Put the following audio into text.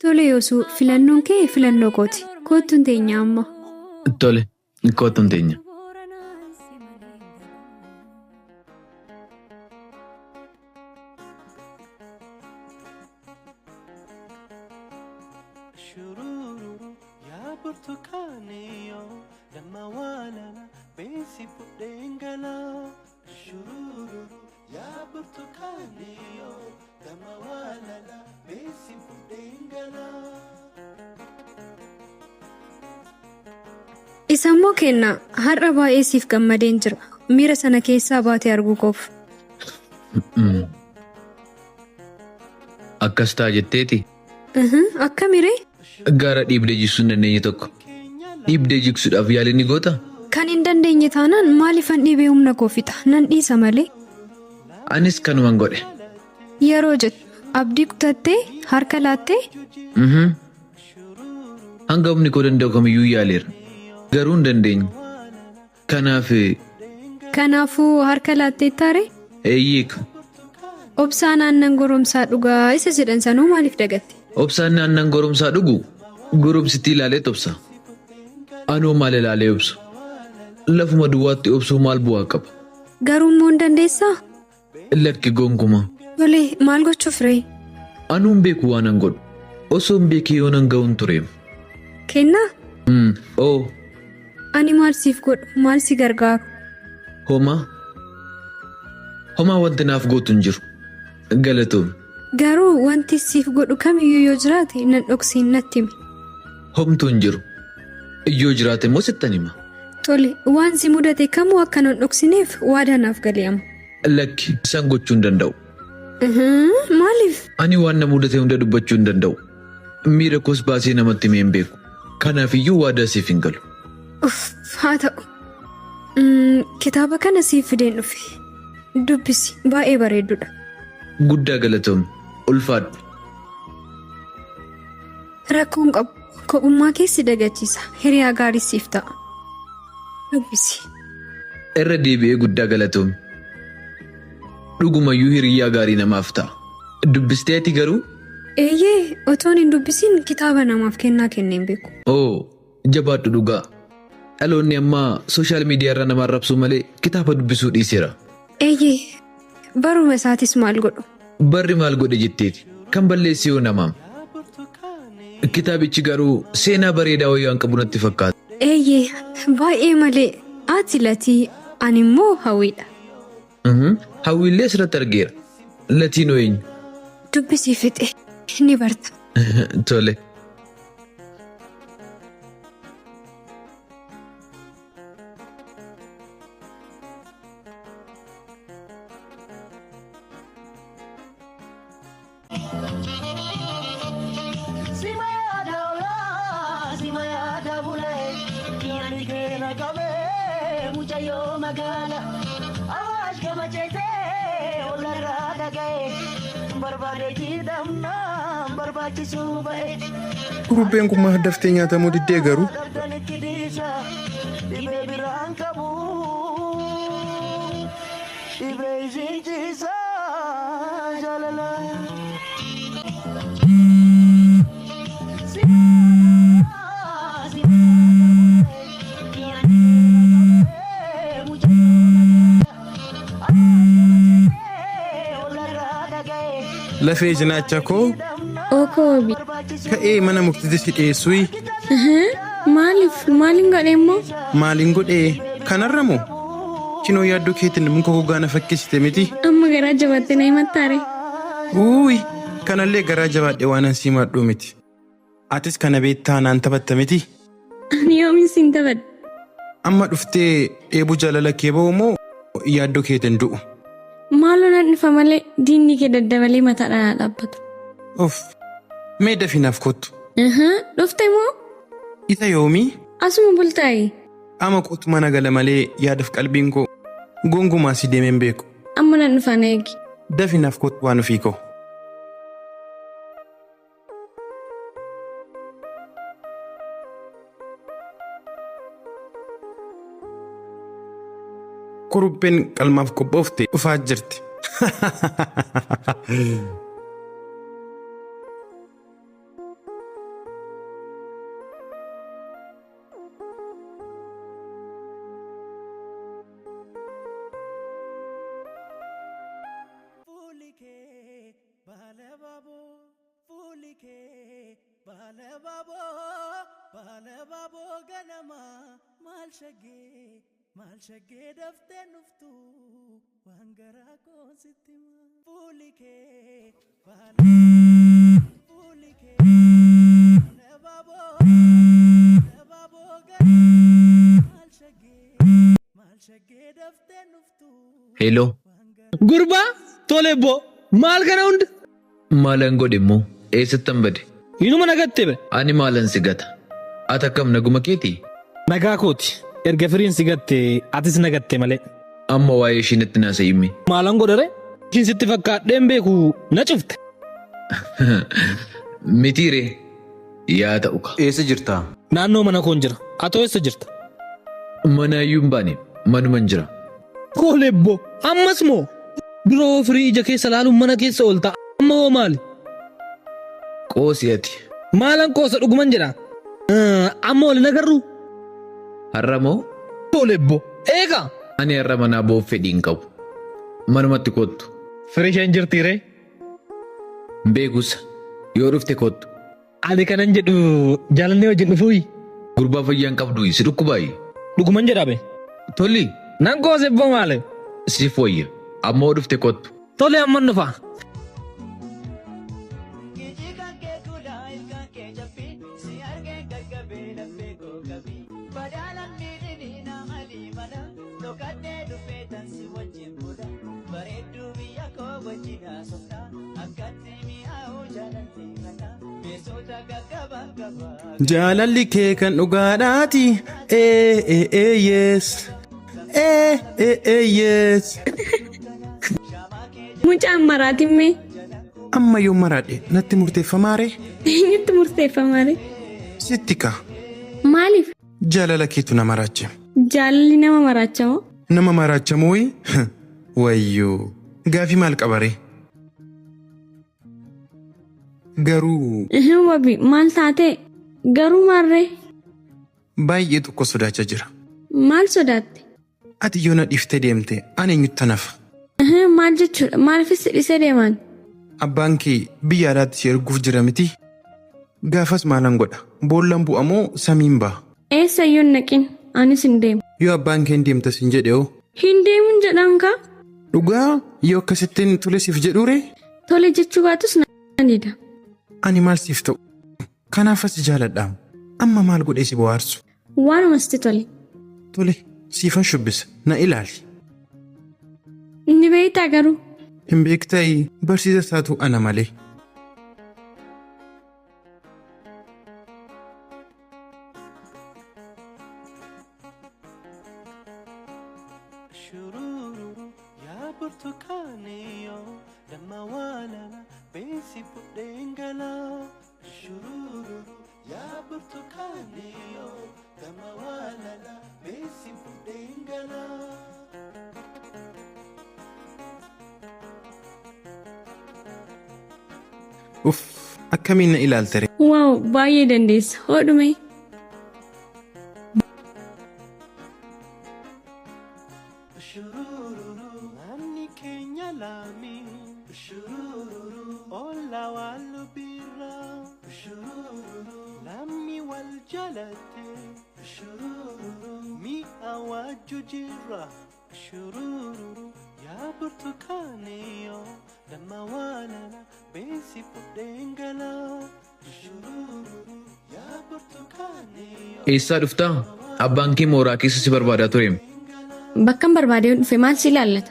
Tole yoosuu filannoon kee filannoo kooti. Kootuun teenya amma. Tole, kootuun teenya. Isammoo kenna har'a baay'ee siif gammadeen jira. Miira sana keessaa baatee arguu qoof. Akkas ta'a jetteeti? Akkamiree? Gaara dhiibdee jigsuu hin dandeenye tokko. Dhiibdee jigsuudhaaf yaalii ni goota? Kan hin dandeenye taanaan maaliifan dhiibee humna koo fixa? Nan dhiisa malee. Anis kanuman godhe. Yeroo jettu abdii kutattee harka laattee? Hanga humni koo danda'u kamiyyuu yaaleera. Garuu hin dandeenye. Kanaafuu harka laattee taare? Eeyyeeka. Obsaan aannan goromsaa dhugaa isa jedhan sanuu maaliif dagatte? Obsaan aannan goromsaa dhugu goromsitti ilaalee obsa. Anoo maal ilaalee obsu? Lafuma duwwaatti obsuu maal bu'aa qaba? Garuu immoo hin dandeessaa? Lakki gonkumaa. Tole maal gochuuf ree? Anuun beeku waan an godhu. Osoo hin beekee yoo nan ga'uun tureem. Kennaa? Oo. Ani maal siif godhu? Maal si gargaaru? Homaa wanti naaf gootu hin jiru. Galatoom. Garuu wanti siif godhu kamiyyuu yoo jiraate nan dhoksiin natti himi. Homtuu hin jiru. Yoo jiraate immoo sittan hima. Tole waan si mudate kamuu akka nan dhoksineef waadaa naaf galeema. Lakki isaan gochuu hin danda'u. Maaliif? Ani waan na mudate hunda dubbachuu hin danda'u. Miira koos baasee namatti himee hin beeku. Kanaafiyyuu waadaa siif hin galu. Haa ta'u. Kitaaba kana siif fideen dhufe. Dubbisi baay'ee bareedduudha. Guddaa galatoom. Ulfaadhu. Rakkoon qabu. Kophummaa keessi dagachiisa. Hiriyaa gaarii siif ta'a. Dubbisi. Irra deebi'ee guddaa galatoom. Dhugumayyuu hiriyaa gaarii namaaf ta'a. Dubbisteeti garuu? Eeyyee, otoon hin dubbisiin kitaaba namaaf kennaa kenneen beeku. Oo, jabaadhu dhugaa. Dhaloonni ammaa sooshaal miidiyaa irra nama arrabsuu malee kitaaba dubbisuu dhiiseera. Eeyyee, baruma isaatis maal godhu? Barri maal godhe jetteeti? Kan balleessi yoo namaam. Kitaabichi garuu seenaa bareedaa wayii waan qabu natti fakkaata. Eeyyee, baay'ee malee ati latii ani immoo hawwiidha. Hawwiillee asirratti argeera. Latiinoo eenyu? Dubbisii fixe ni barta. Tole. Kurubbeen kun maal daftee nyaatamuu diddee garuu? Lafee jinaacha koo? Okoobi. Ka'ee mana muktitti si dhiyeessuu? Maaliin godhe immoo? Maaliin godhee? Kanarra moo? Kinoo yaaddoo keetiin muka gogaana fakkisite miti? Amma garaa jabaatte na himattaare. Kanallee garaa jabaadhe waan an simaadhuu miti. Atis kana beektaa naan taphatta miti? Ani yoomin siin taphadha. Amma dhuftee dheebuu jaalala kee ba'u moo yaaddoo keetiin du'u? Maaloo nan dhufa malee diinni kee daddabalee mataadhaan dhaabbatu. Mee dafinaaf kottu? Dhufte moo? Isa yoomii? Asuma bultaa'e. Ama kottu mana gala malee yaadaaf qalbiin koo gongumaa si deemeen beeku. Amma nan dhufa na eegi. Dafinaaf kottu waan ofii koo. Kurubbeen qalmaaf qophoofte dhufaa jirti. Hello. Gurbaa tole boo maal kana hunda Maalan godhe immoo eessattan bade? inuma nagatte be Ani maalan si gata? Ati akkam naguma keetii? nagaa kooti erga firiin si gatte atis nagatte malee Amma waa'ee ishiinitti naasa himi. maalan godhare ishiin sitti fakkaadheen beeku na cufte Mitiire yaa ta'u ka. Eessa jirtaa? naannoo mana koon jira atoo eessa jirta Mana iyyuu hin baane manuman jira. tole boo ammas moo biroo firii ija keessa laaluun mana keessa oolta amma hoo maali Qoosi ati. maalan qoosa dhuguman jedha amma ol nagarru Har'a moo? tole boo eega Ani har'a manaa boof fedhii hin qabu. Manumatti kottu. firii isheen jirtiire Beekusa yoo dhufte kottu. ani kanan jedhu jaalannee wajjin dhufuuyi Gurbaa fayyaan qabdu si dhukkubaayi. dhuguman jedhabe Tolli nan qoose boo maale siif wayya. Amma yoo dhufte kottu. tole amman dhufa Jaalalli kee kan dhugaadhaati. Yes. Yes. Mucaan maraatimee Amma yoo maraadhe natti murteeffamaare eenyutti murteeffamaare? sitti ka. Maaliif Jaalala keetu na maraache. jaalalli nama maraachamoo? Nama maraachamoo wayyoo gaafii maal qabare? Garuu Wabi maal taate? Garuu maarree baay'ee tokko sodaachaa jira. maal sodaatte? Ati yoo na dhiiftee deemte ani eenyutti nafa? Maal jechuudha? Maaliifis dhisee deeman? Abbaan kee biyya alaatti si erguuf jira miti. Gaafas maalan godha? Boollan bu'amoo samiin ba'a? Eessayyuu hin naqin anis hin deemu. Yoo abbaan kee hin deemta sin jedhe hoo? Hin deemuun jedhan kaa? Dhugaa yoo akkasittiin tole siif jedhuure? Tole jechuu baatus na dida. Ani maal siif ta'u? Kanaafas jaaladha. Amma maal godhee si bohaarsu? Waanuma sitti tole. Tole siifan shubbisa na ilaali. Inni beektaa garuu Hin beektayi barsiisa isaatu ana malee. Shururu ya burtukaaniyo damma waalala beesi budheengala. Shururu ya burtukaaniyo damma waalala beesi budheengala. Uff akkamiin na ilaaltare? waaw baay'ee dandeessa hodhume. Shururu manni keenya laami. Shururu olla wallu birra. Shururu lammi wal jalate. Shururu mi'a wajju jirra. Shururu ya burtukaaniyo damma waalala beesi budheengala. Shururu ya burtukaaniyo. Eessaa dhuftaa? Abbaan kee mooraa keessa si barbaadaa ture. Bakkan barbaadee dhufe maal si ilaallata?